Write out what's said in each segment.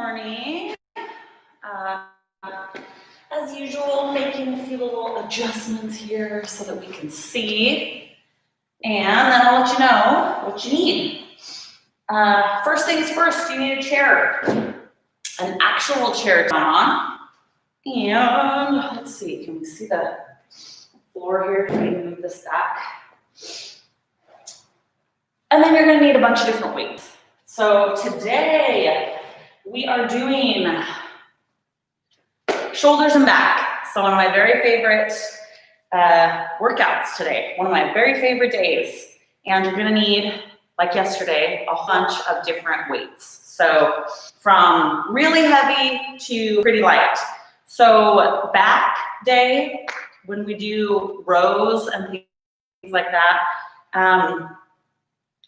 morning. As usual, making a few little adjustments here so that we can see. And then I'll let you know what you need. First things first, you need a chair. An actual chair to come on. And let's see, can we see the floor here? Can we move this back? And then you're going to need a bunch of different weights. So today we are doing shoulders and back. So one of my very favorite workouts today, one of my very favorite days. And you're going to need, like yesterday, a bunch of different weights. So from really heavy to pretty light. So back day, when we do rows and things like that,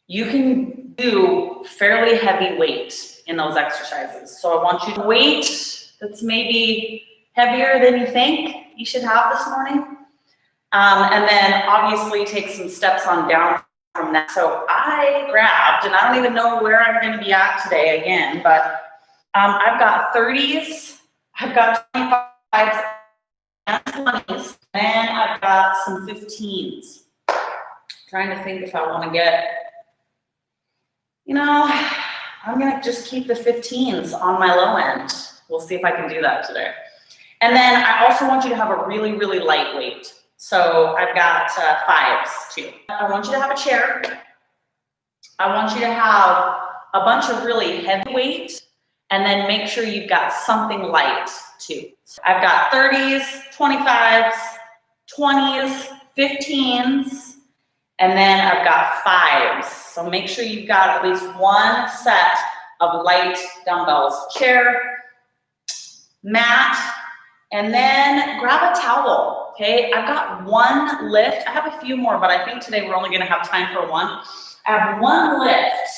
you can do fairly heavy weight in those exercises. So I want you to weight that's maybe heavier than you think you should have this morning. And then obviously take some steps on down from that. So I grabbed, and I don't even know where I'm going to be at today again, but I've got 30s, I've got 25s and 20s, and I've got some 15s. Trying to think if I want to get, I'm going to just keep the 15s on my low end. We'll see if I can do that today. And then I also want you to have a really, really light weight. So I've got 5s too. I want you to have a chair. I want you to have a bunch of really heavy weight, and then make sure you've got something light too. So I've got 30s, 25s, 20s, 15s, and then I've got 5s. So make sure you've got at least one set of light dumbbells. Chair, mat, and then grab a towel, okay? I've got one lift. I have a few more, but I think today we're only gonna have time for one. I have one lift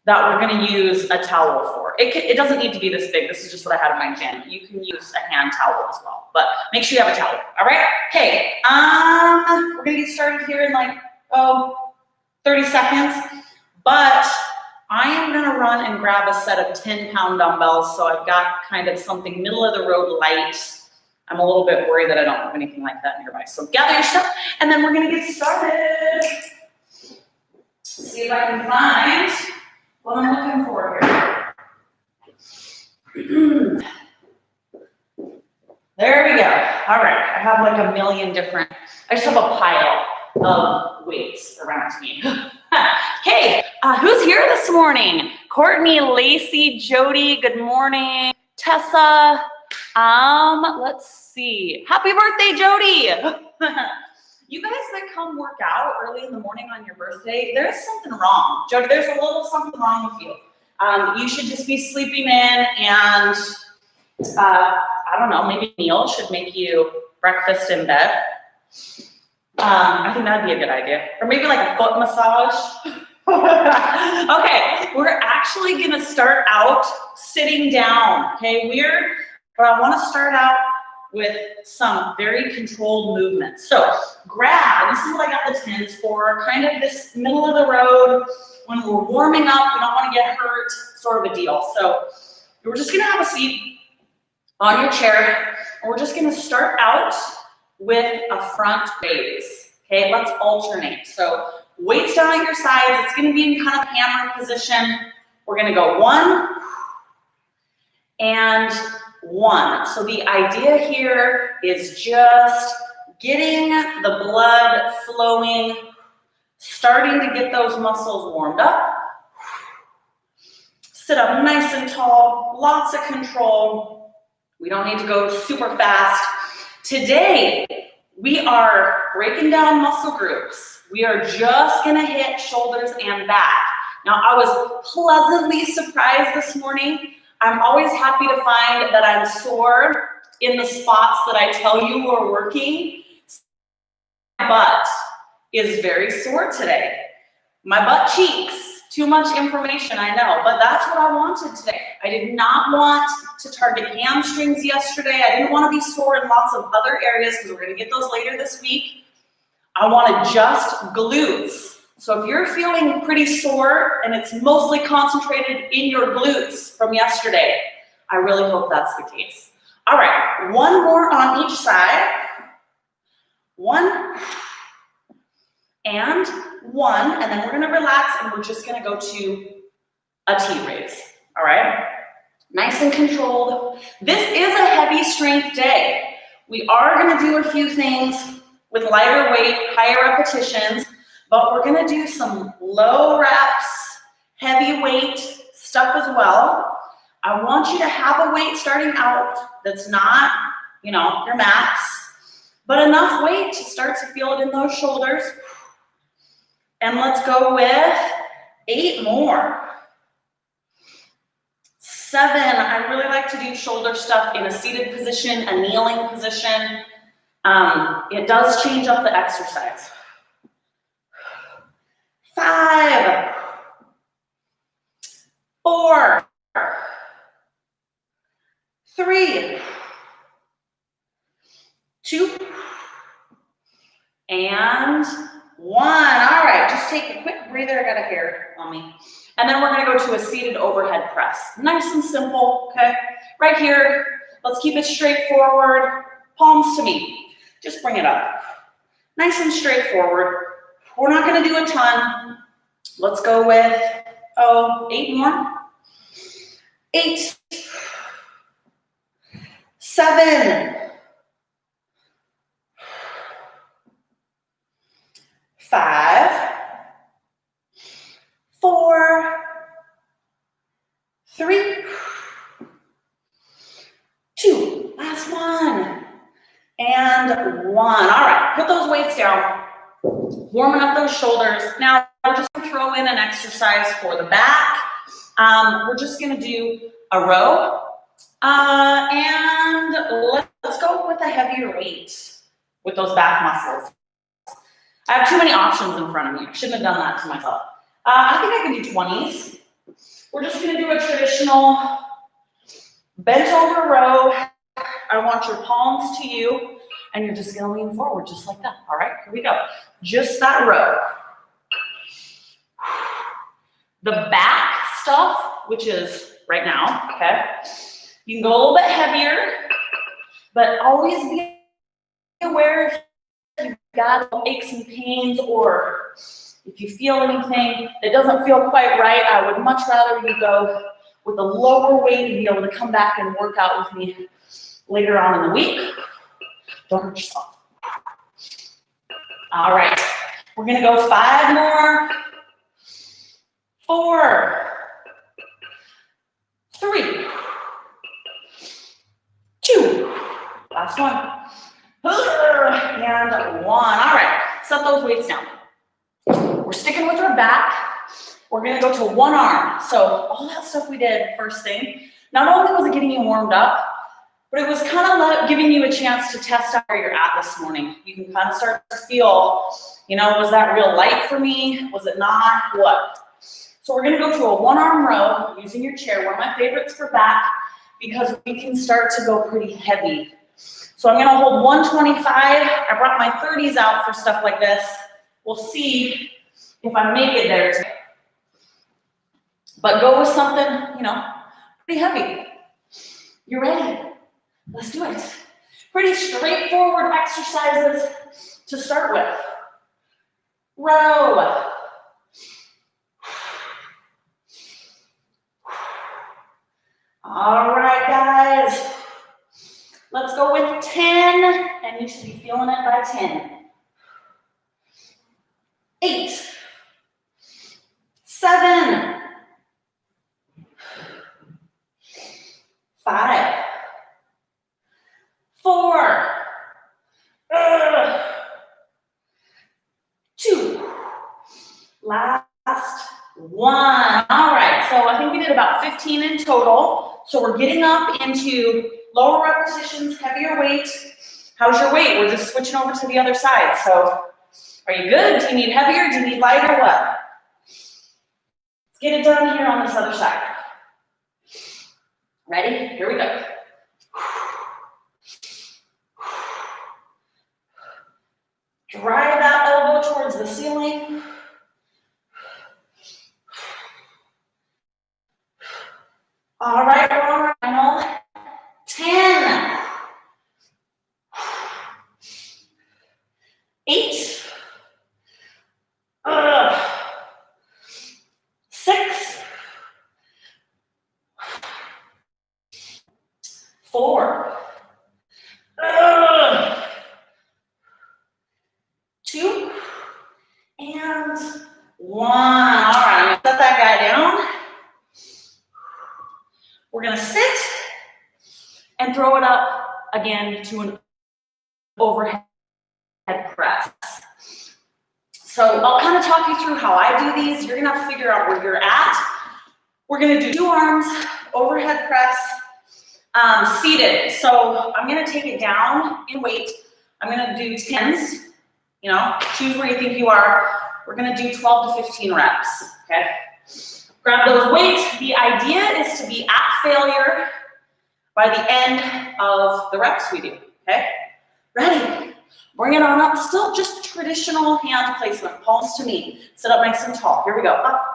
that we're gonna use a towel for. It doesn't need to be this big. This is just what I had in my gym. You can use a hand towel as well, but make sure you have a towel, all right? Okay, we're gonna get started here in 30 seconds, but I am gonna run and grab a set of 10-pound dumbbells, so I've got kind of something middle of the road light. I'm a little bit worried that I don't have anything like that nearby. So gather your stuff, and then we're gonna get started. See if I can find what I'm looking for here. There we go. All right, I have like a million different, I just have a pile of weights around me. Okay, who's here this morning? Courtney, Lacey, Jody, good morning. Tessa, let's see. Happy birthday, Jody. You guys that come work out early in the morning on your birthday, there's something wrong. Jody, there's a little something wrong with you. You should just be sleeping in, and I don't know, maybe Neil should make you breakfast in bed. I think that'd be a good idea. Or maybe like a foot massage. Okay, we're actually gonna start out sitting down, okay? But I wanna start out with some very controlled movements. So grab, this is what I got the 10s for, kind of this middle of the road, when we're warming up, we don't wanna get hurt, sort of a deal. So we're just gonna have a seat on your chair, and we're just gonna start out with a front raise. Okay, let's alternate. So weights down at your sides. It's gonna be in kind of hammer position. We're gonna go 1 and 1. So the idea here is just getting the blood flowing, starting to get those muscles warmed up. Sit up nice and tall, lots of control. We don't need to go super fast. Today, we are breaking down muscle groups. We are just gonna hit shoulders and back. Now, I was pleasantly surprised this morning. I'm always happy to find that I'm sore in the spots that I tell you are working. My butt is very sore today. My butt cheeks. Too much information, I know, but that's what I wanted today. I did not want to target hamstrings yesterday. I didn't want to be sore in lots of other areas because we're going to get those later this week. I wanted just glutes. So if you're feeling pretty sore and it's mostly concentrated in your glutes from yesterday, I really hope that's the case. All right, one more on each side. 1 and 1, and then we're gonna relax and we're just gonna go to a T-raise, all right? Nice and controlled. This is a heavy strength day. We are gonna do a few things with lighter weight, higher repetitions, but we're gonna do some low reps, heavy weight stuff as well. I want you to have a weight starting out that's not, your max, but enough weight to start to feel it in those shoulders. And let's go with 8 more. 7, I really like to do shoulder stuff in a seated position, a kneeling position. It does change up the exercise. 5, 4, 3, 2, and 1. All right, just take a quick breather. I got a hair on me. And then we're gonna go to a seated overhead press. Nice and simple, okay? Right here, let's keep it straightforward. Palms to me. Just bring it up. Nice and straightforward. We're not gonna do a ton. Let's go with, 8 more. 8, 7, 5, 4, 3, 2, last one, and 1. All right, put those weights down, warming up those shoulders. Now we're just gonna throw in an exercise for the back. We're just gonna do a row, and let's go with a heavier weight with those back muscles. I have too many options in front of me. I shouldn't have done that to myself. I think I can do 20s. We're just gonna do a traditional bent over row. I want your palms to you, and you're just gonna lean forward just like that. All right, here we go. Just that row. The back stuff, which is right now, okay? You can go a little bit heavier, but always be aware if you've got aches and pains, or if you feel anything that doesn't feel quite right. I would much rather you go with a lower weight and be able to come back and work out with me later on in the week. Don't hurt yourself. All right, we're gonna go 5 more. 4, 3, 2, last one, and 1. All right, set those weights down. We're sticking with our back. We're gonna go to one arm. So all that stuff we did first thing, not only was it getting you warmed up, but it was kind of giving you a chance to test out where you're at this morning. You can kind of start to feel, was that real light for me? Was it not? What? So we're gonna go to a 1-arm row using your chair, one of my favorites for back, because we can start to go pretty heavy. So I'm gonna hold 125. I brought my 30s out for stuff like this. We'll see if I make it there today. But go with something, pretty heavy. You ready? Let's do it. Pretty straightforward exercises to start with. Row. All right, guys. Let's go with 10, and you should be feeling it by 10. 8, 7, 5, 4, 2, last 1. All right, so I think we did about 15 in total. So we're getting up into lower repetitions, heavier weight. How's your weight? We're just switching over to the other side. So are you good? Do you need heavier? Do you need lighter? What? Let's get it done here on this other side. Ready? Here we go. Drive that elbow towards the ceiling. All right, we're on our final and one. All right, I'm gonna set that guy down. We're gonna sit and throw it up again to an overhead press. So I'll kind of talk you through how I do these. You're gonna have to figure out where you're at. We're gonna do 2 arms, overhead press, seated. So I'm gonna take it down in weight. I'm gonna do 10s, you know, choose where you think you are. We're gonna do 12 to 15 reps, okay? Grab those weights. The idea is to be at failure by the end of the reps we do, okay? Ready? Bring it on up. Still just traditional hand placement, palms to knee. Sit up nice and tall. Here we go. Up.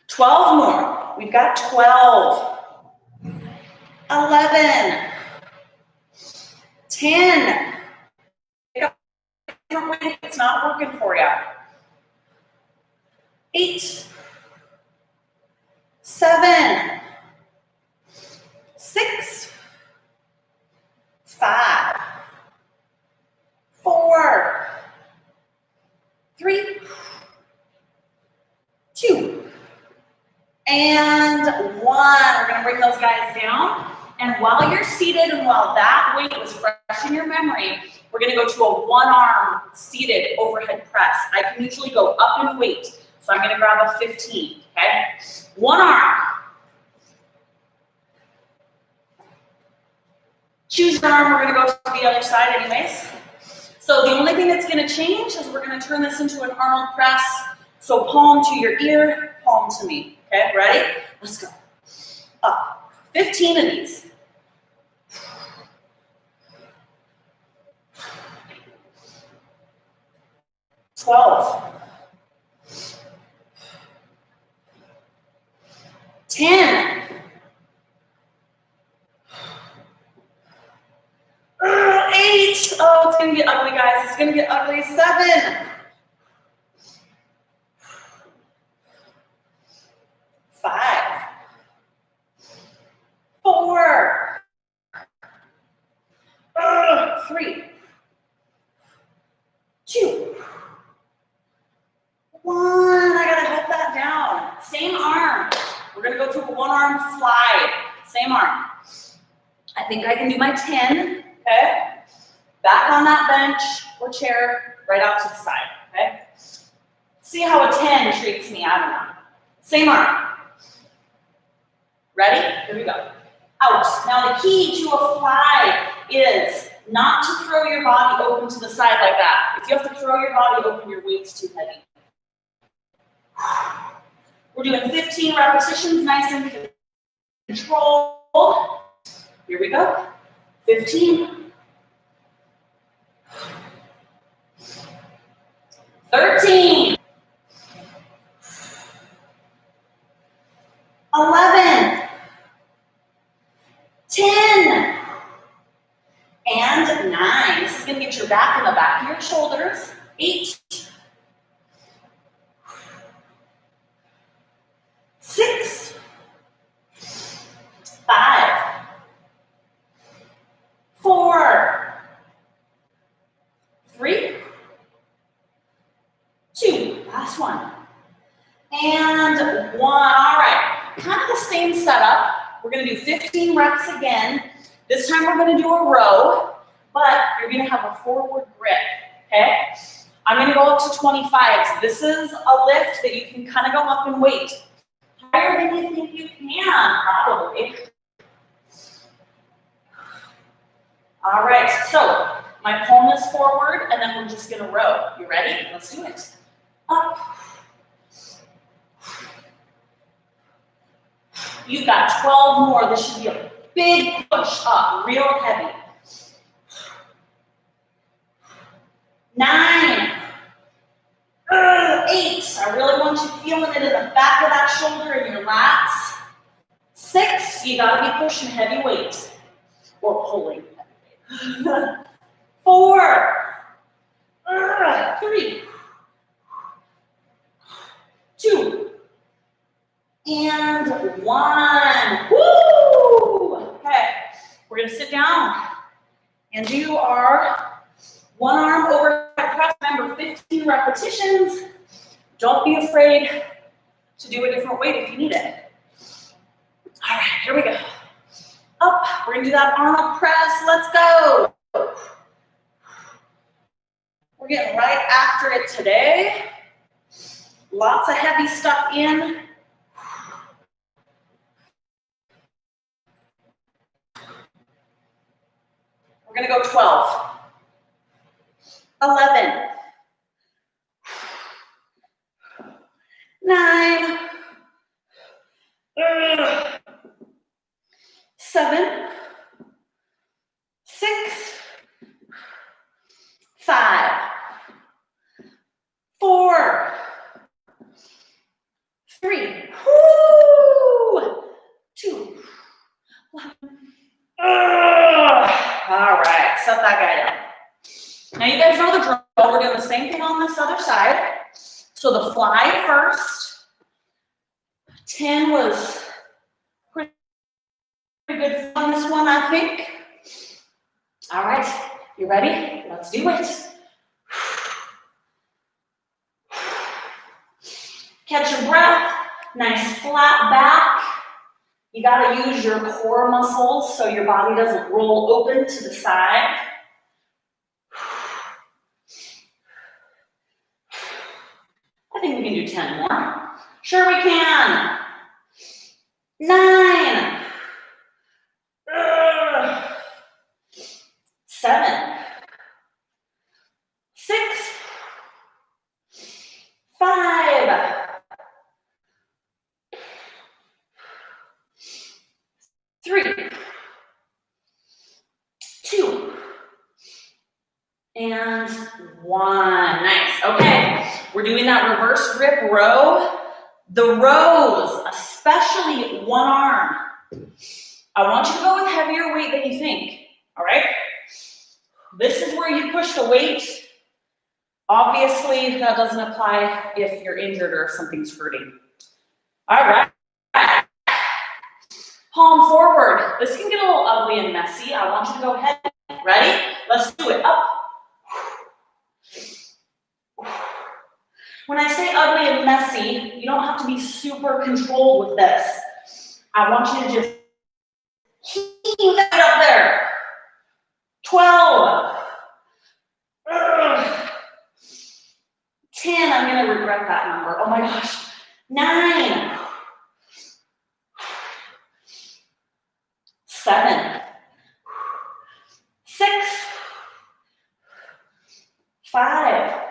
12 more. We've got 12. 11. 10. It's not working for you. 8. 7. 6. 5. 4. 3. 2. And 1. We're going to bring those guys down. And while you're seated and while that weight is fresh in your memory, we're going to go to a 1-arm seated overhead press. I can usually go up in weight. So I'm going to grab a 15, okay? 1 arm. Choose your arm. We're going to go to the other side anyways. So the only thing that's going to change is we're going to turn this into an Arnold press. So palm to your ear, palm to me. Okay, ready? Let's go. Up. 15 of these. $12. 10. 8. Oh, it's gonna get ugly, guys. It's gonna get ugly. 7. 5. 4. 3. 2. 1. I gotta hold that down. Same arm. We're gonna go to a 1-arm slide. Same arm. I think I can do my 10. Okay. Back on that bench or chair, right out to the side. Okay. See how a 10 treats me. I don't know. Same arm. Ready? Here we go. Out. Now the key to a fly is not to throw your body open to the side like that. If you have to throw your body open, your weight's too heavy. We're doing 15 repetitions, nice and controlled. Here we go. 15. 13. 11. 10. And 9. This is going to get your back in the back of your shoulders. 8. 6. 5. 4. 3. 2. Last one. And 1. All right. Kind of the same setup. We're going to do 15 reps again. This time we're going to do a row, but you're going to have a forward grip, okay? I'm going to go up to 25s. This is a lift that you can kind of go up in weight. Higher than you think you can, probably. All right, so my palm is forward, and then we're just going to row. You ready? Let's do it. Up. You've got 12 more. This should be a big push up, real heavy. 9. 8. I really want you feeling it in the back of that shoulder and your lats. 6. You gotta be pushing heavy weight or pulling. 4. 3. 2. And 1. Woo! Okay, we're gonna sit down. And do our one arm overhead press. Remember, 15 repetitions. Don't be afraid to do a different weight if you need it. All right, here we go. Up, we're gonna do that arm up press. Let's go. We're getting right after it today. Lots of heavy stuff in. We're gonna go 12, 11, 9, 7, 6, 5, 4, 3, 2, 1. All right, set that guy down. Now you guys know the drill. We're doing the same thing on this other side. So the fly first. 10 was pretty good on this one, I think. All right, you ready? Let's do it. Catch your breath, nice flat back. You gotta use your core muscles so your body doesn't roll open to the side. I think we can do 10 more. Sure we can. 9, 7, 6, 5, 3, 2, and 1. Nice. Okay, we're doing that reverse grip row. The rows, especially one arm. I want you to go with heavier weight than you think. All right? This is where you push the weight. Obviously, that doesn't apply if you're injured or if something's hurting. All right. Palm forward. This can get a little ugly and messy. I want you to go ahead. Ready? Let's do it. Up. When I say ugly and messy, you don't have to be super controlled with this. I want you to just heave that up there. 12. 10, I'm gonna regret that number. Oh my gosh. 9. 7. 6. 5.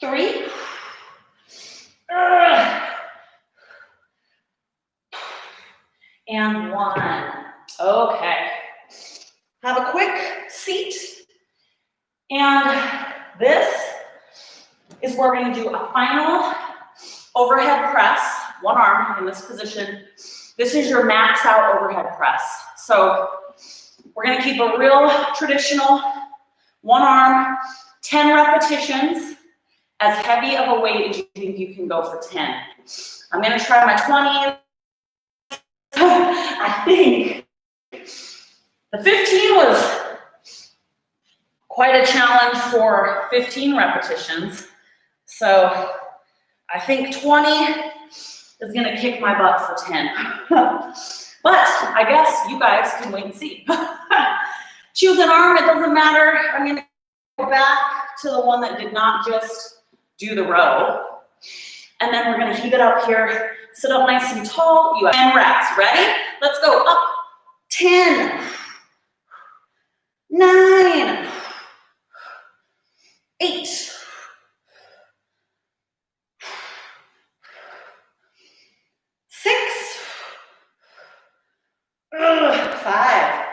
3. And 1. Okay. Have a quick seat. And this is where we're going to do a final overhead press, one arm in this position. This is your max out overhead press. So we're going to keep a real traditional one arm, 10 repetitions, as heavy of a weight as you think you can go for 10. I'm going to try my 20. I think the 15 was quite a challenge for 15 repetitions. So I think 20 is going to kick my butt for 10. But I guess you guys can wait and see. Choose an arm, it doesn't matter. I'm going to go back to the one that did not just do the row. And then we're going to heave it up here. Sit up nice and tall. You have 10 reps. Ready? Let's go. Up. 10. 9. 8. 6. 5.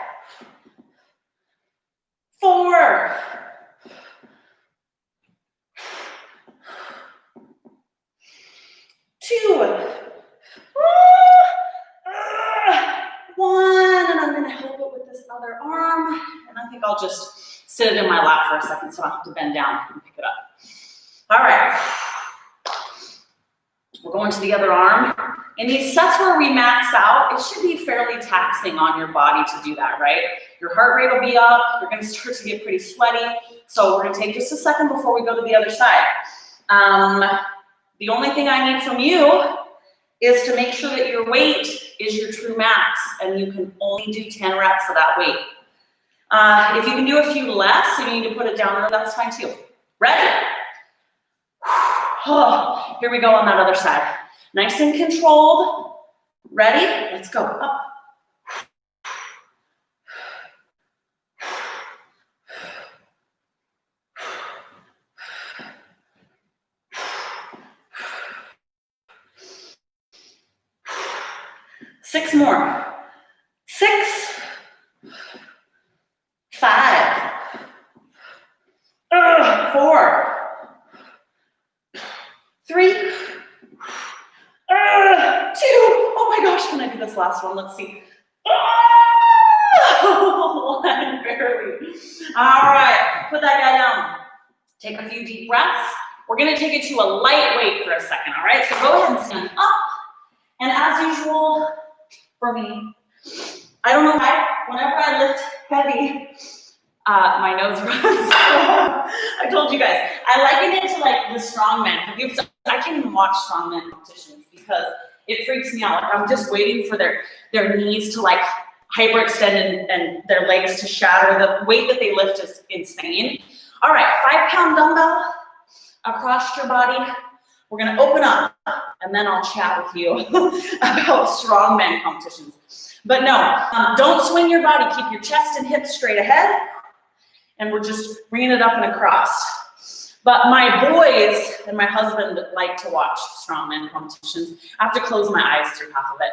4. 2. 1. And I'm going to help it with this other arm. And I think I'll just sit it in my lap for a second so I don't have to bend down and pick it up. All right. We're going to the other arm. In these sets where we max out, it should be fairly taxing on your body to do that, right? Your heart rate will be up, you're gonna start to get pretty sweaty. So we're gonna take just a second before we go to the other side. The only thing I need from you is to make sure that your weight is your true max, and you can only do 10 reps of that weight. If you can do a few less, and you need to put it down, that's fine too. Ready? Oh, here we go on that other side. Nice and controlled. Ready? Let's go. Up. 6 more. 6, 5, 4, 3, 2. Oh my gosh, can I do this last one? Let's see. 1, barely. All right, put that guy down. Take a few deep breaths. We're gonna take it to a light weight for a second, all right? So go ahead and stand up. And as usual, for me, I don't know why, whenever I lift heavy, my nose runs. I told you guys, I liken it to like the strongmen. I can't even watch strongman competitions because it freaks me out. Like I'm just waiting for their knees to like hyperextend and their legs to shatter. The weight that they lift is insane. All right, 5-pound dumbbell across your body. We're gonna open up and then I'll chat with you about strongman competitions. But no, don't swing your body. Keep your chest and hips straight ahead. And we're just bringing it up and across. But my boys and my husband like to watch strongman competitions. I have to close my eyes through half of it.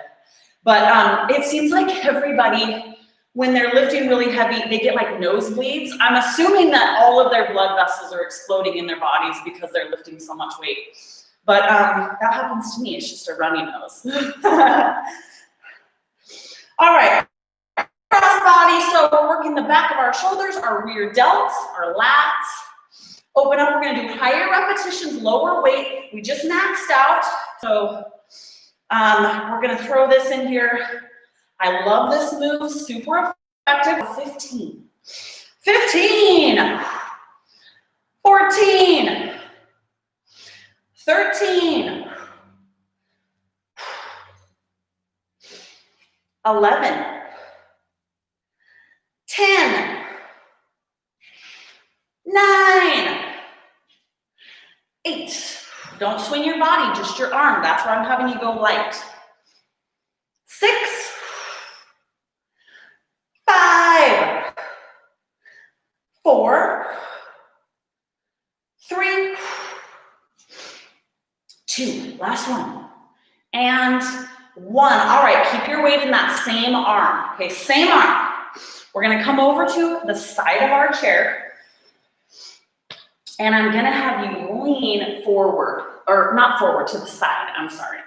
But it seems like everybody, when they're lifting really heavy, they get like nosebleeds. I'm assuming that all of their blood vessels are exploding in their bodies because they're lifting so much weight. But that happens to me. It's just a runny nose. All right. Cross body, so we're working the back of our shoulders, our rear delts, our lats. Open up, we're gonna do higher repetitions, lower weight. We just maxed out, so we're gonna throw this in here. I love this move, super effective. 15, 15, 14, 13, 11, 10, 9, 8. Don't swing your body, just your arm. That's why I'm having you go light. 6, 5, 4, 3, 2. Last one. And 1. All right, keep your weight in that same arm. Okay, same arm. We're gonna come over to the side of our chair. And I'm gonna have you lean forward, or not forward, to the side, I'm sorry.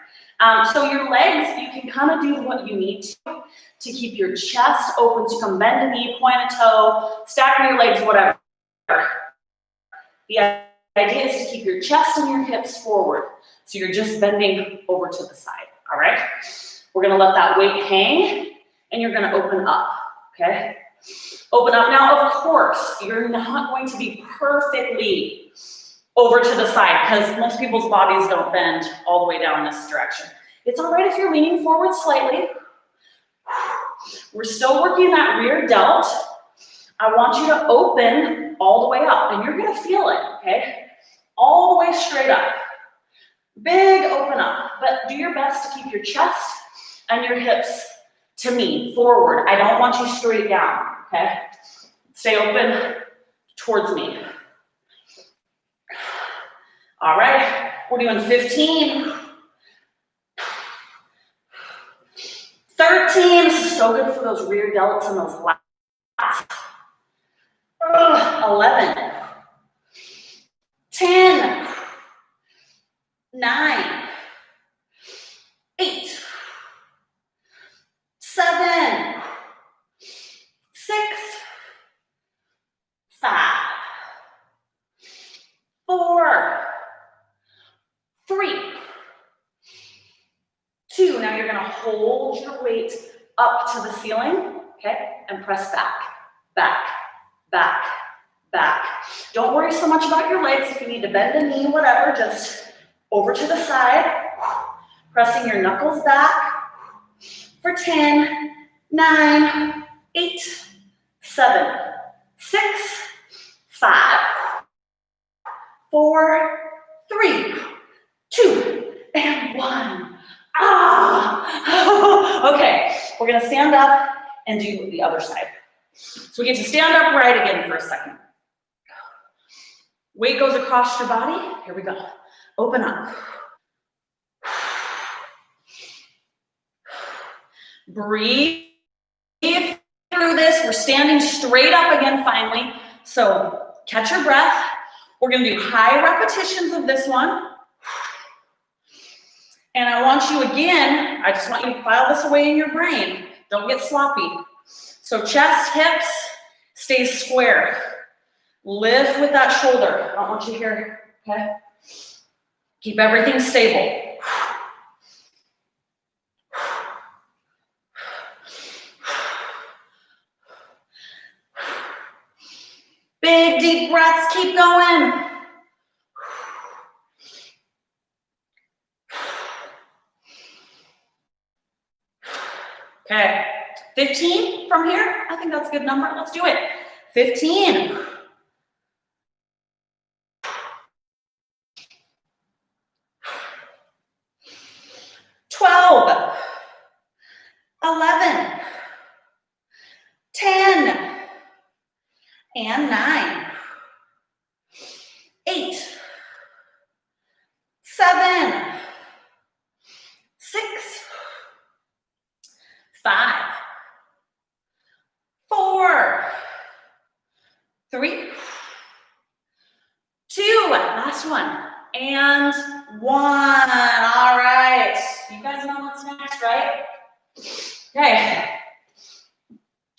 So your legs, you can kind of do what you need to keep your chest open. So you can bend a knee, point a toe, stack your legs, whatever. The idea is to keep your chest and your hips forward. So you're just bending over to the side, all right? We're gonna let that weight hang, and you're gonna open up, okay? Open up. Now, of course, you're not going to be perfectly over to the side because most people's bodies don't bend all the way down this direction. It's all right if you're leaning forward slightly. We're still working that rear delt. I want you to open all the way up, and you're gonna feel it, okay? All the way straight up. Big open up, but do your best to keep your chest and your hips to me, forward. I don't want you straight down, okay? Stay open towards me. All right, we're doing 15. 13, this is so good for those rear delts and those lats. 11. 10. 9. 8. 7. 6. 5. 4. 3. 2. weight up to the ceiling, okay? And press back, back, back, back. Don't worry so much about your legs. If you need to bend a knee, whatever, just over to the side, pressing your knuckles back for 10, 9, 8, 7, 6, 5, 4, 3, 2, and 1. Ah! Okay, we're gonna stand up and do the other side. So we get to stand upright again for a second. Weight goes across your body. Here we go. Open up. Breathe through this. We're standing straight up again finally. So catch your breath. We're gonna do high repetitions of this one. And I want you again, I just want you to file this away in your brain. Don't get sloppy. So chest, hips, stay square. Lift with that shoulder. I don't want you here, okay? Keep everything stable. Big, deep breaths, keep going. Okay, 15 from here. I think that's a good number. Let's do it. 15. 12. 11. 10. And 9. 8. 7. 6. 5. 4. 3. 2. Last one. And 1. All right. You guys know what's next, right? Okay.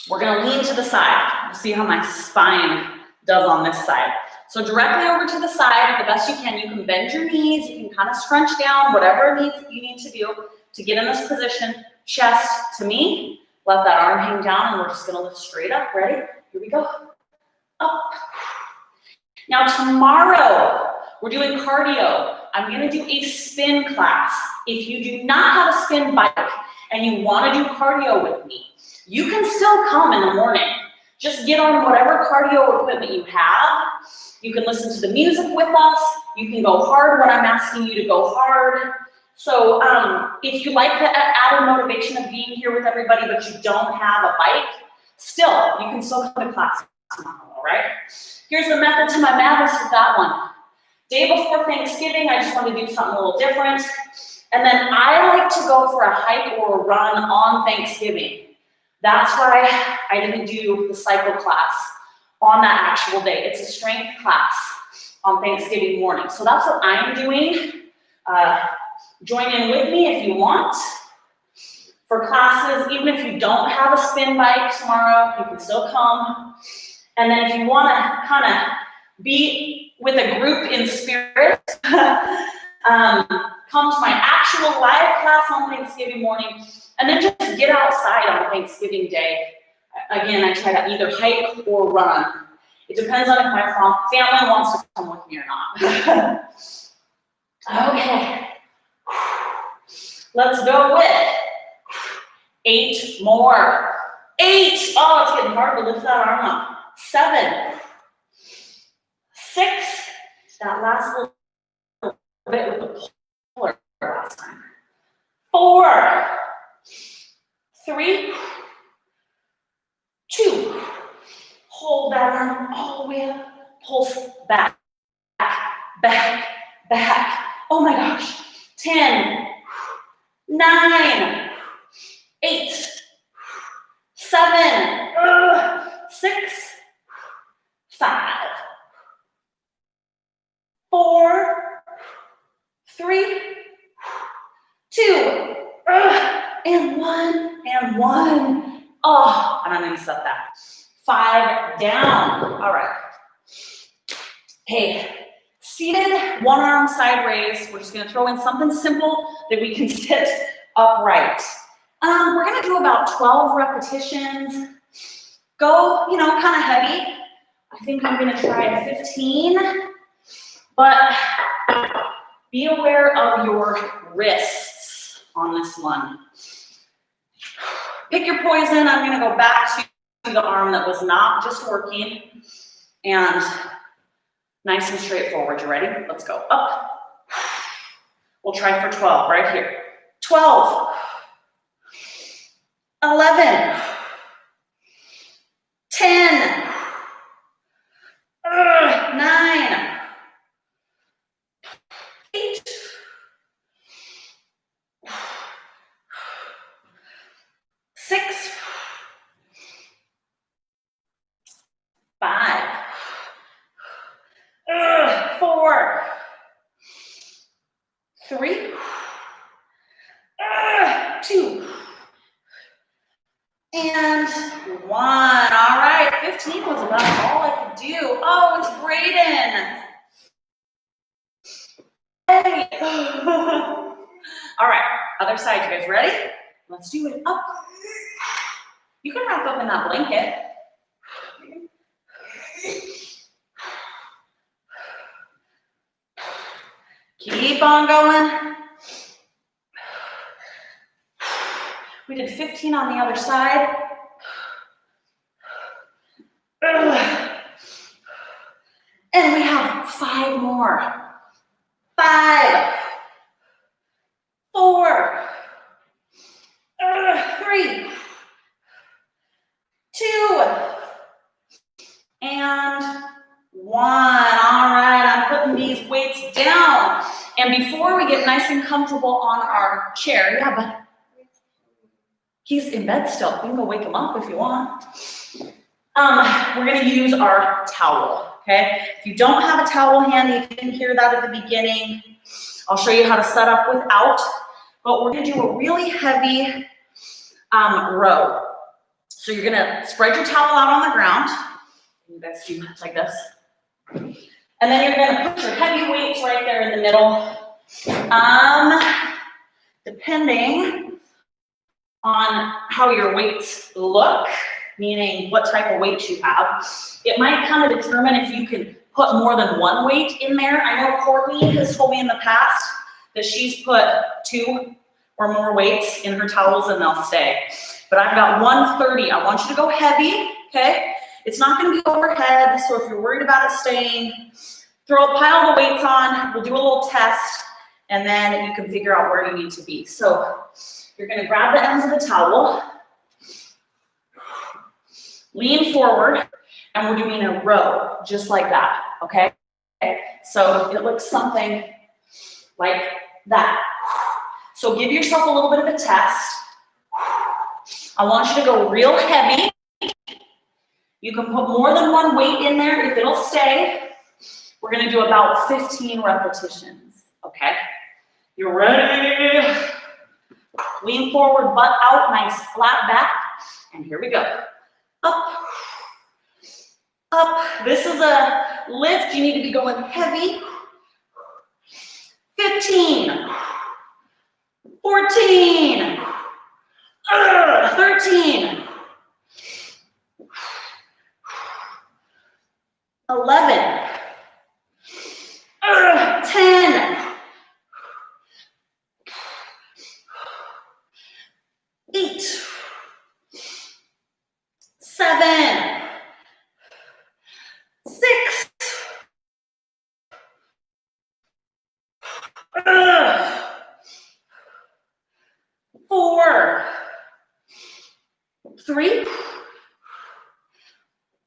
We're going to lean to the side. We'll see how my spine does on this side. So directly over to the side, the best you can. You can bend your knees. You can kind of scrunch down, whatever you need to do to get in this position. Chest to me. Let that arm hang down, and we're just going to lift straight up. Ready? Here we go. Up. Now tomorrow, we're doing cardio. I'm going to do a spin class. If you do not have a spin bike and you want to do cardio with me, you can still come in the morning. Just get on whatever cardio equipment you have. You can listen to the music with us. You can go hard when I'm asking you to go hard. So if you like the added motivation of being here with everybody, but you don't have a bike, still, you can still come to class tomorrow, all right? Here's the method to my madness with that one. Day before Thanksgiving, I just wanted to do something a little different. And then I like to go for a hike or a run on Thanksgiving. That's why I didn't do the cycle class on that actual day. It's a strength class on Thanksgiving morning. So that's what I'm doing. Join in with me if you want. For classes, even if you don't have a spin bike tomorrow, you can still come. And then if you want to kind of be with a group in spirit, come to my actual live class on Thanksgiving morning, and then just get outside on Thanksgiving Day. Again, I try to either hike or run. It depends on if my family wants to come with me or not. Okay. Let's go with 8 more. 8. Oh, it's getting hard to lift that arm up. 7. 6. That last little bit with the puller last time. 4. 3. 2. Hold that arm all the way up. Pulse back, back, back. Oh my gosh. 10. 9. 8. 7. 6. 5. 4. 3. 2. And 1. And 1. Oh, and I'm going to set that. 5 down. All right. Hey, seated, one arm side raise. We're just going to throw in something simple that we can sit upright. We're gonna do about 12 repetitions. Go, kind of heavy. I think I'm gonna try 15, but be aware of your wrists on this one. Pick your poison. I'm gonna go back to the arm that was not just working, and nice and straightforward. You ready? Let's go up. We'll try for 12 right here. 12, 11, 10, 9, 8, 6, 5, 4, 3, 2, and 1. All right, 15 was about all I could do. Oh, it's Brayden. Hey. All right, other side. You guys ready? Let's do it. Up. You can wrap up in that blanket. Keep on going. We did 15 on the other side. And we have 5 more. 5, 4, 3, 2, and 1. All right, I'm putting these weights down. And before we get nice and comfortable on our chair, yeah, but he's in bed still. You can go wake him up if you want. We're gonna use our towel, okay? If you don't have a towel handy, if you didn't hear that at the beginning, I'll show you how to set up without, but we're gonna do a really heavy row. So you're gonna spread your towel out on the ground. You guys do like this. And then you're gonna put your heavy weights right there in the middle. Depending on how your weights look, meaning what type of weight you have, it might kind of determine if you can put more than one weight in there. I know Courtney has told me in the past that she's put 2 or more weights in her towels and they'll stay. But I've got 130. I want you to go heavy, okay? It's not gonna be overhead, so if you're worried about it staying, throw a pile of weights on, we'll do a little test, and then you can figure out where you need to be. So you're gonna grab the ends of the towel, lean forward, and we're doing a row, just like that, okay? So it looks something like that. So give yourself a little bit of a test. I want you to go real heavy. You can put more than one weight in there if it'll stay. We're gonna do about 15 repetitions, okay? You ready? Lean forward, butt out, nice flat back, and here we go. Up, up. This is a lift. You need to be going heavy. 15, 14, 13, 11, 10, 8, 7, 6, 4, 3,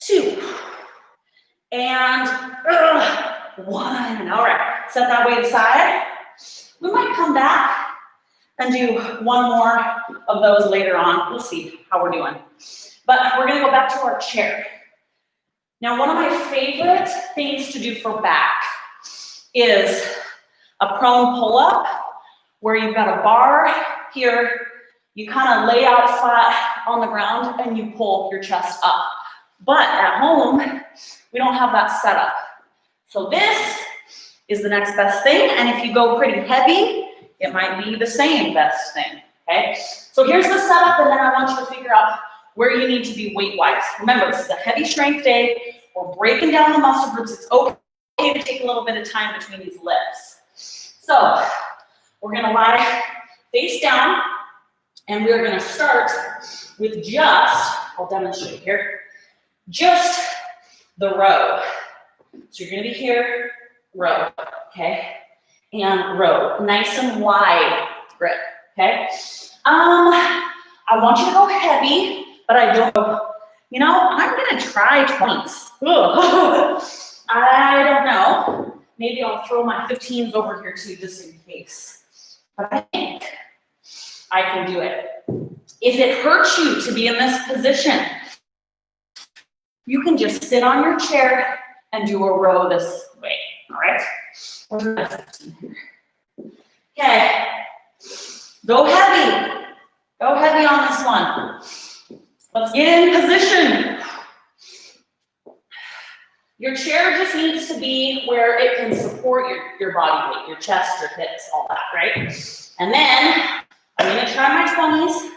2, and 1. All right, set that weight aside. We might come back and do one more of those later on. We'll see how we're doing. But we're gonna go back to our chair. Now, one of my favorite things to do for back is a prone pull-up, where you've got a bar here, you kind of lay out flat on the ground and you pull your chest up. But at home, we don't have that set up. So this is the next best thing, and if you go pretty heavy, it might be the same best thing, okay? So here's the setup, and then I want you to figure out where you need to be weight-wise. Remember, this is a heavy strength day. We're breaking down the muscle groups. It's okay to take a little bit of time between these lifts. So we're gonna lie face down, and we're gonna start with just, I'll demonstrate here, just the row. So you're gonna be here, row, okay? And row, nice and wide grip, okay? I want you to go heavy, but I don't, I'm gonna try 20s. I don't know. Maybe I'll throw my 15s over here too, just in case. But I think I can do it. If it hurts you to be in this position, you can just sit on your chair and do a row this way, all right? Okay, go heavy. Go heavy on this one. Let's get in position. Your chair just needs to be where it can support your body weight, your chest, your hips, all that, right? And then I'm gonna try my 20s.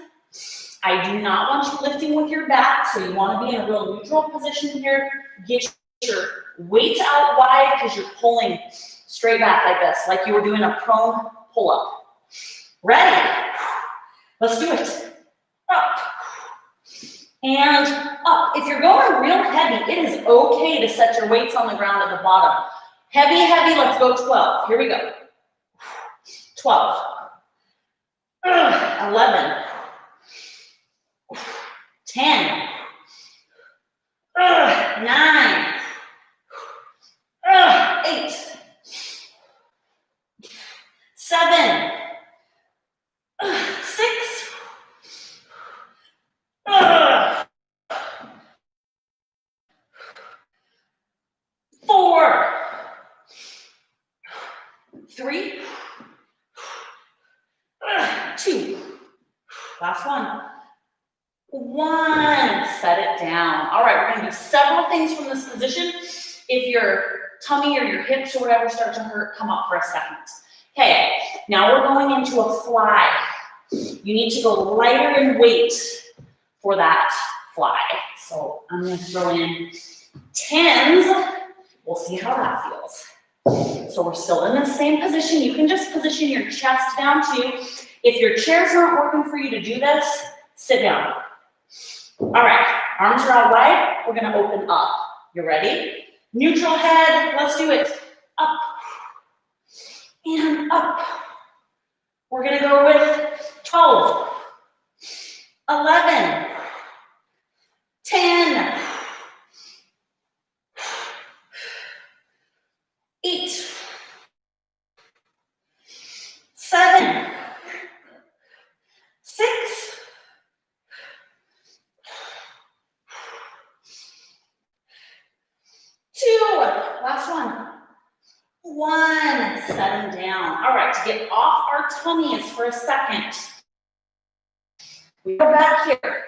I do not want you lifting with your back, so you wanna be in a real neutral position here. Get your weights out wide because you're pulling straight back like this, like you were doing a prone pull-up. Ready? Let's do it. Up. And up. If you're going real heavy, it is okay to set your weights on the ground at the bottom. Heavy, heavy, let's go 12. Here we go. 12. 11. 10. 9. 8. 7. 6. 4. 3. 2. Last one. 1. Set it down. All right, we're gonna do several things from this position. If your tummy or your hips or whatever start to hurt, come up for a second. Okay, now we're going into a fly. You need to go lighter in weight for that fly. So I'm gonna throw in 10s. We'll see how that feels. So we're still in the same position. You can just position your chest down too. If your chair's not working for you to do this, sit down. All right, arms are out wide. We're gonna open up. You ready? Neutral head, let's do it. Up and up. We're gonna go with 12, 11, 10, 8, 7, 6, 2, last one. 1, set them down. All right, to get off our tummies for a second, we go back here,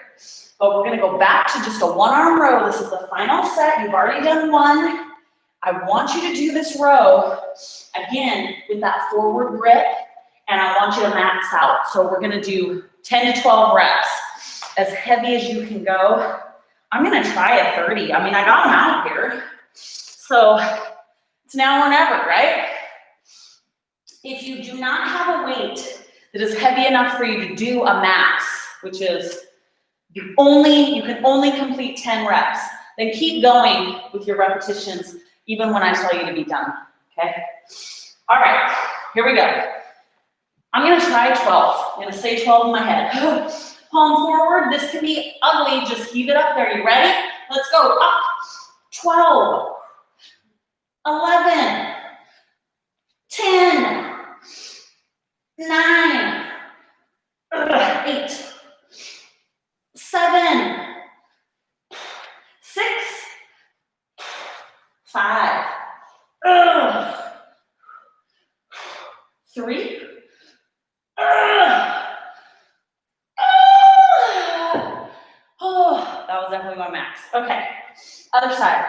but we're gonna go back to just a one-arm row. This is the final set. You've already done one. I want you to do this row, again, with that forward grip, and I want you to max out. So we're gonna do 10 to 12 reps, as heavy as you can go. I'm gonna try a 30. I mean, I got them out here. So it's now or never, right? If you do not have a weight that is heavy enough for you to do a max, which is you can only complete 10 reps, then keep going with your repetitions even when I tell you to be done, okay? All right, here we go. I'm gonna try 12. I'm gonna say 12 in my head. Palm forward, this can be ugly, just heave it up there. You ready? Let's go, up. 12, 11, 10, 9, 8, 7, 6, 5, 3, oh, that was definitely my max. Okay, other side.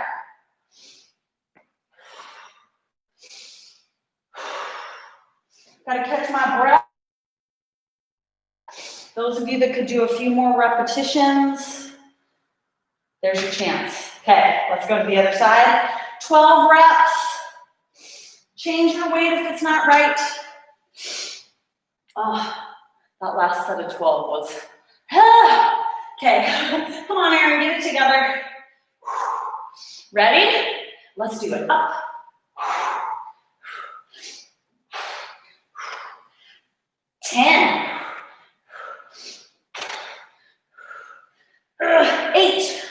Gotta catch my breath. Those of you that could do a few more repetitions, there's your chance. Okay, let's go to the other side. 12 reps. Change your weight if it's not right. Oh, that last set of 12 was, okay, come on, Erin, get it together. Ready? Let's do it. Up. 10. 8.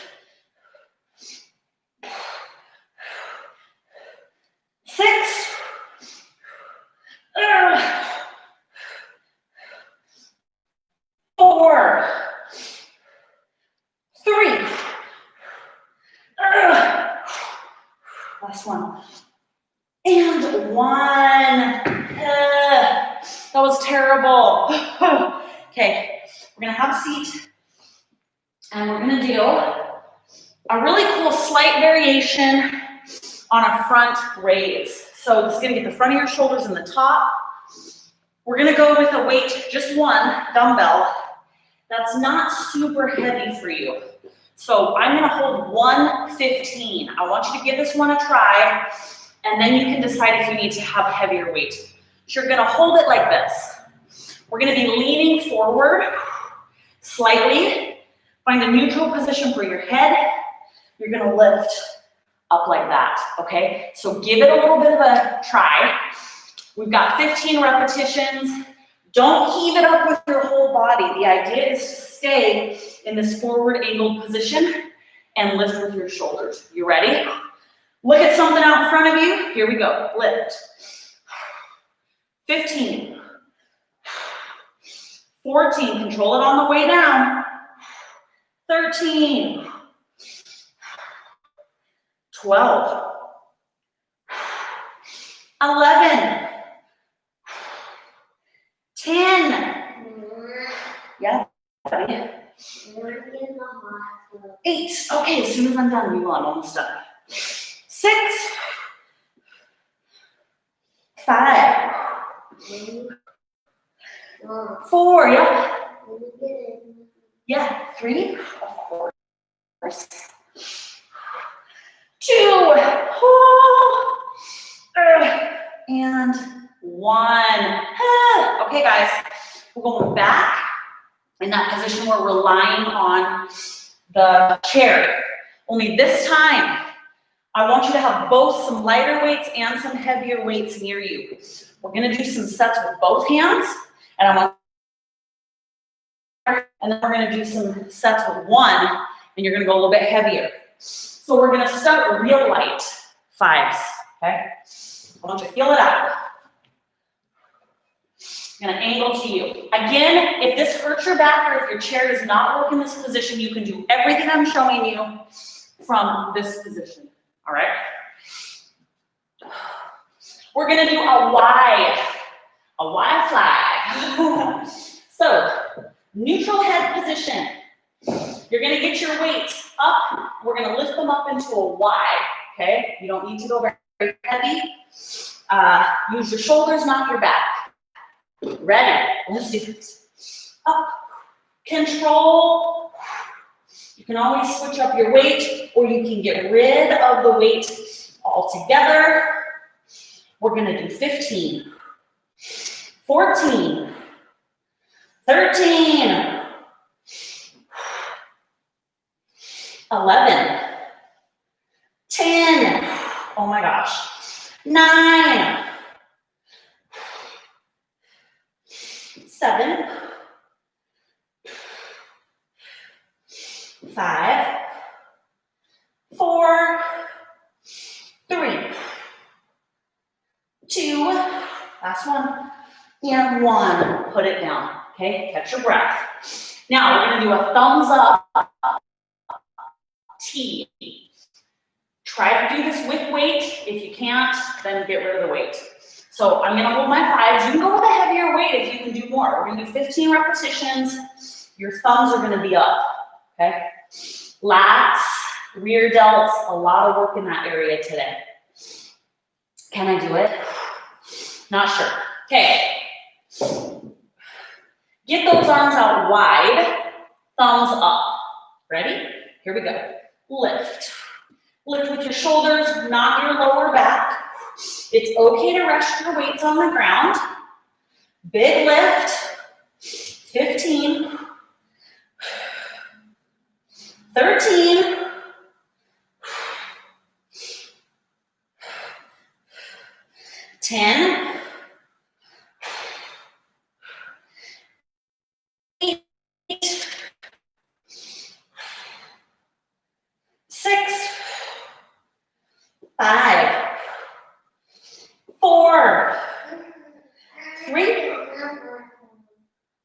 6. 4. 3. Last one. And 1. That was terrible. Okay, we're gonna have a seat and we're gonna do a really cool slight variation on a front raise. So this is gonna get the front of your shoulders in the top. We're gonna go with a weight, just one dumbbell, that's not super heavy for you. So I'm gonna hold 115. I want you to give this one a try, and then you can decide if you need to have heavier weight. So you're gonna hold it like this. We're gonna be leaning forward slightly. Find a neutral position for your head. You're gonna lift up like that, okay? So give it a little bit of a try. We've got 15 repetitions. Don't heave it up with your whole body. The idea is to stay in this forward angled position and lift with your shoulders. You ready? Look at something out in front of you. Here we go. Lift. 15. 14. Control it on the way down. 13. 12. 11. 10. Yeah. 8. Okay, as soon as I'm done, move on. Almost done. 6. 5. 4. Yeah. Yeah. 3. Of course. 2. And 1. Okay, guys. We're going back in that position where we're relying on the chair. Only this time, I want you to have both some lighter weights and some heavier weights near you. We're gonna do some sets with both hands, and then we're gonna do some sets with one, and you're gonna go a little bit heavier. So we're gonna start real light, 5s, okay? I want you to feel it out. I'm gonna angle to you. Again, if this hurts your back or if your chair does not work in this position, you can do everything I'm showing you from this position, all right? We're gonna do a Y flag. So, neutral head position. You're gonna get your weights up. We're gonna lift them up into a Y, okay? You don't need to go very heavy. Use your shoulders, not your back. Ready? Let's do it. Up. Control. You can always switch up your weight, or you can get rid of the weight altogether. We're gonna do 15, 14, 13, 11, 10, oh my gosh, 9, 7, 5, 4, 3, 2, last one, and 1. Put it down, okay? Catch your breath. Now we're gonna do a thumbs up T. Try to do this with weight. If you can't, then get rid of the weight. So I'm gonna hold my 5s. You can go with a heavier weight if you can do more. We're gonna do 15 repetitions. Your thumbs are gonna be up, okay? Lats, rear delts, a lot of work in that area today. Can I do it? Not sure. Okay. Get those arms out wide, thumbs up. Ready? Here we go. Lift. Lift with your shoulders, not your lower back. It's okay to rest your weights on the ground. Big lift. 15. 13. 10. 8. 6. 5. 4. 3.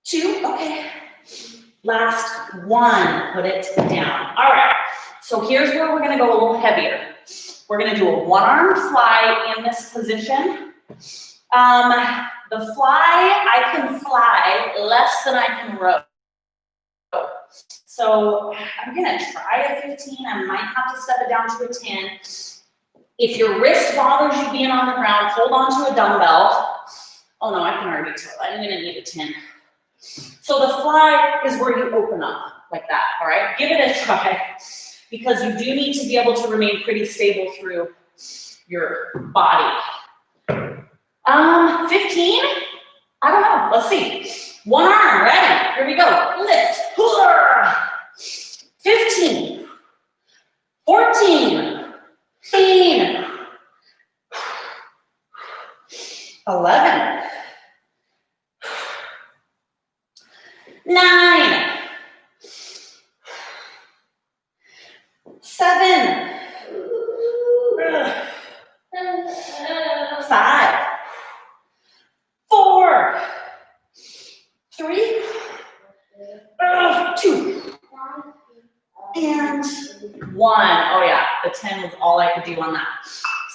2. Okay. Last one. Put it down. All right. So here's where we're going to go a little heavier. We're going to do a one-arm fly in this position. The fly, I can fly less than I can row. So I'm going to try a 15. I might have to step it down to a 10. If your wrist bothers you being on the ground, hold on to a dumbbell. Oh no, I can already tell. I'm going to need a 10. So the fly is where you open up like that, all right? Give it a try because you do need to be able to remain pretty stable through your body. 15? I don't know, let's see. One arm, ready, here we go. Lift, 15, 14, 15, 11, 9, 7, 5, 4, 3, 2, and 1. Oh yeah, the 10 was all I could do on that.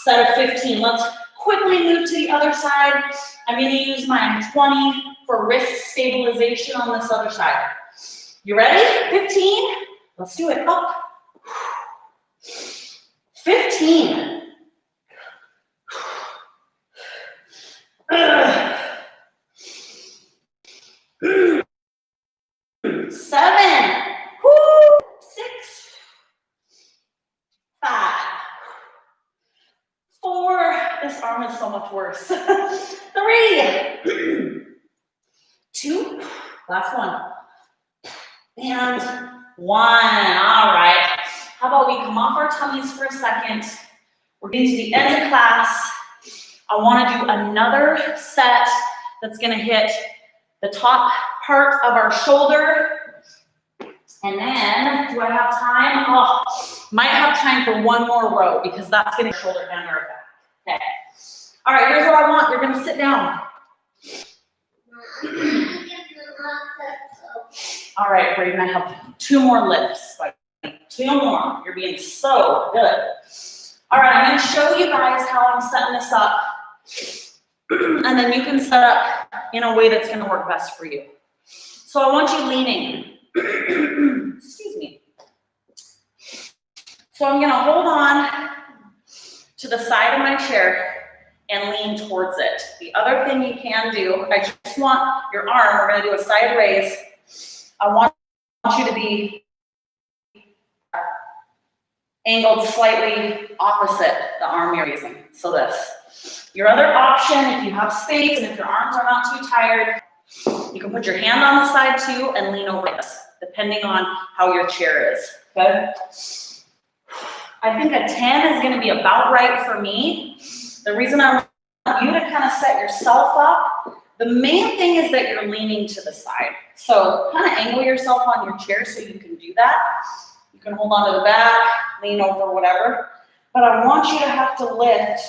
Set of 15. Let's quickly move to the other side. I'm going to use my 20 for wrist stabilization on this other side. You ready? 15. Let's do it. Up. 15. 7. 6. 5. 4. This arm is so much worse. 3. 2. Last one. And 1. All right. How about we come off our tummies for a second? We're getting to the end of class. I want to do another set that's going to hit the top part of our shoulder. And then, do I have time? Oh, might have time for one more row because that's going to shoulder and our back. Okay. All right, here's what I want. You're going to sit down. All right, Braden, I have 2 more lifts. 2 more. You're being so good. All right, I'm going to show you guys how I'm setting this up. And then you can set up in a way that's going to work best for you. So I want you leaning. Excuse me. So I'm going to hold on to the side of my chair and lean towards it. The other thing you can do, I just want your arm, we're going to do a side raise. I want you to be angled slightly opposite the arm you're raising. So this. Your other option, if you have space and if your arms are not too tired, you can put your hand on the side too and lean over this, depending on how your chair is. Good? I think a 10 is going to be about right for me. The reason I want you to kind of set yourself up, the main thing is that you're leaning to the side. So kind of angle yourself on your chair so you can do that. You can hold on to the back, lean over, whatever. But I want you to have to lift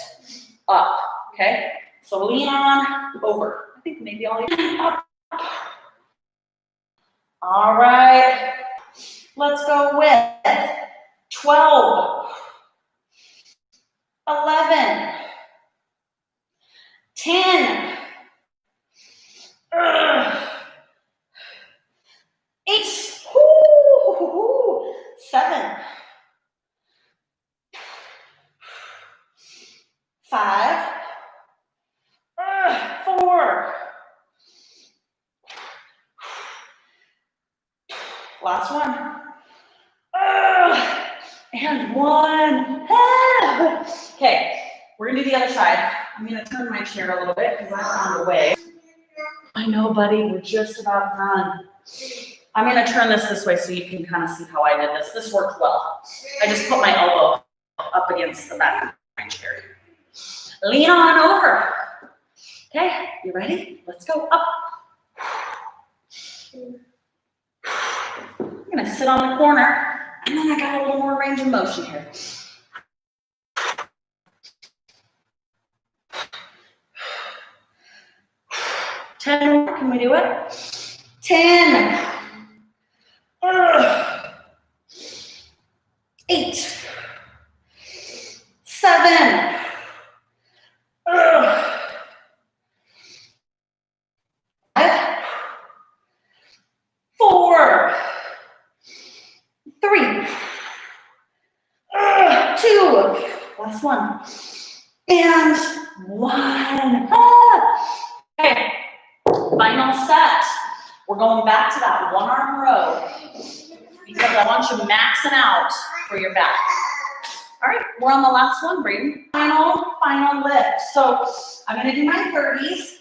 up, okay? So lean on, over. I think maybe I'll lean up. All right. Let's go with 12, 11, 10, 8, 7, 5, 4, And 1. Okay, we're gonna do the other side. I'm gonna turn my chair a little bit because I found a way. I know, buddy, we're just about done. I'm gonna turn this way so you can kind of see how I did this. This worked well. I just put my elbow up against the back of my chair. Lean on over. Okay, you ready? Let's go up. I'm gonna sit on the corner, and then I got a little more range of motion here. Ten, can we do it? 10. 8. 7. 5. 4. 3. 2. Last one. And 1. Okay. Final set. We're going back to that one arm row because I want you maxing out for your back. All right, we're on the last one, Braden. Final lift. So I'm gonna do my 30s.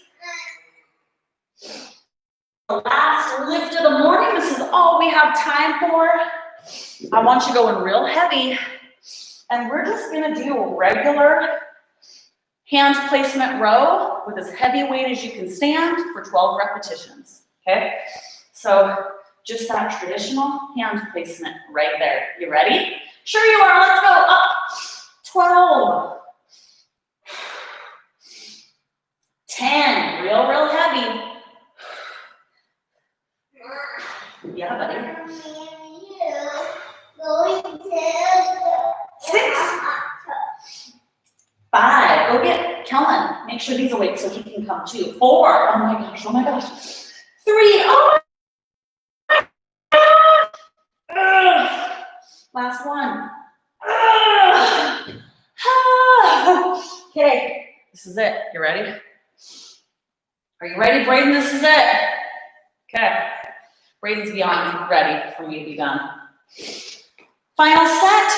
The last lift of the morning. This is all we have time for. I want you going real heavy. And we're just gonna do a regular hand placement row with as heavy weight as you can stand for 12 repetitions, okay? So just that traditional hand placement right there. You ready? Sure you are, let's go up. 12. 10, real heavy. Yeah, buddy. 6. 5, go get Kellen. Make sure he's awake so he can come too. 4, oh my gosh. 3, oh my gosh. Last one. Okay, this is it. You ready? Are you ready, Braden? This is it. Okay, Braden's beyond ready for me to be done. Final set.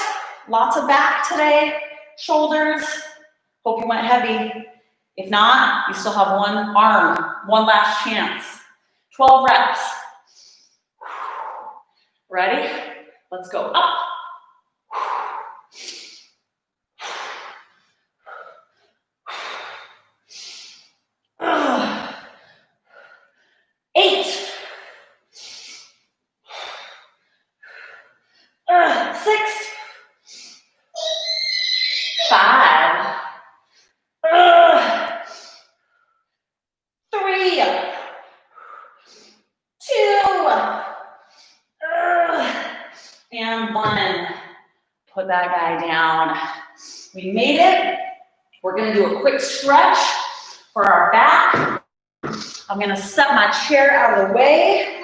Lots of back today. Shoulders. Hope you went heavy. If not, you still have one arm, one last chance. 12 reps. Ready? Let's go up. 8. 6. 5. 3. 2. And 1. Put that guy down. We made it. We're gonna do a quick stretch for our back. I'm gonna set my chair out of the way.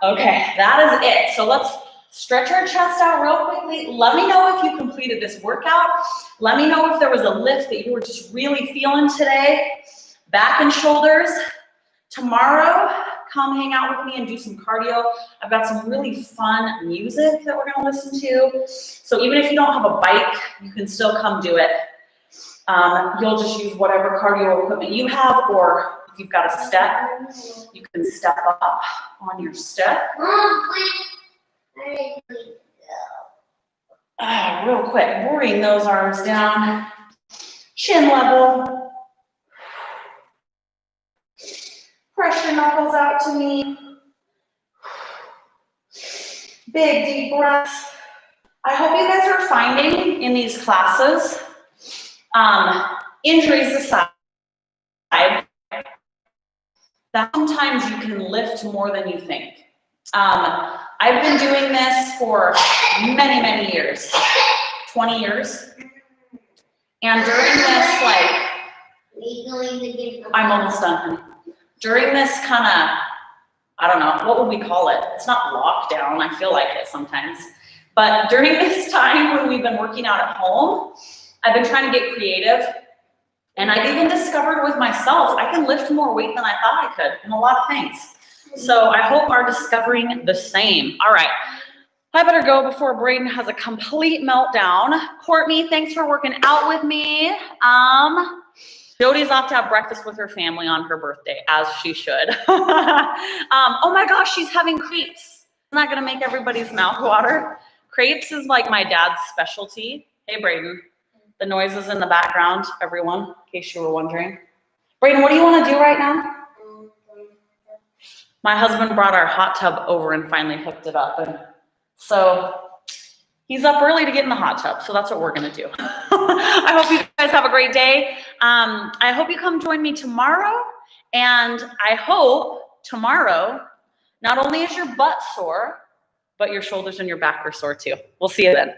Okay, that is it. So let's stretch our chest out real quickly. Let me know if you completed this workout. Let me know if there was a lift that you were just really feeling today. Back and shoulders. Tomorrow, come hang out with me and do some cardio. I've got some really fun music that we're gonna listen to. So even if you don't have a bike, you can still come do it. You'll just use whatever cardio equipment you have, or if you've got a step, you can step up on your step. Real quick, bring those arms down, chin level. Press your knuckles out to me. Big deep breaths. I hope you guys are finding in these classes, injuries aside, that sometimes you can lift more than you think. I've been doing this for many, many years, 20 years. And during this, I'm almost done, honey. During this kind of, I don't know, what would we call it? It's not lockdown, I feel like it sometimes. But during this time when we've been working out at home, I've been trying to get creative. And I've even discovered with myself, I can lift more weight than I thought I could in a lot of things. So I hope are discovering the same. All right, I better go before Braden has a complete meltdown. Courtney, thanks for working out with me. Jody's off to have breakfast with her family on her birthday, as she should. Oh my gosh, she's having crepes. I'm not gonna make everybody's mouth water. Crepes is like my dad's specialty. Hey, Braden. The noises in the background, everyone, in case you were wondering. Braden, what do you want to do right now? My husband brought our hot tub over and finally hooked it up. And so he's up early to get in the hot tub. So that's what we're going to do. I hope you guys have a great day. I hope you come join me tomorrow. And I hope tomorrow, not only is your butt sore, but your shoulders and your back are sore too. We'll see you then.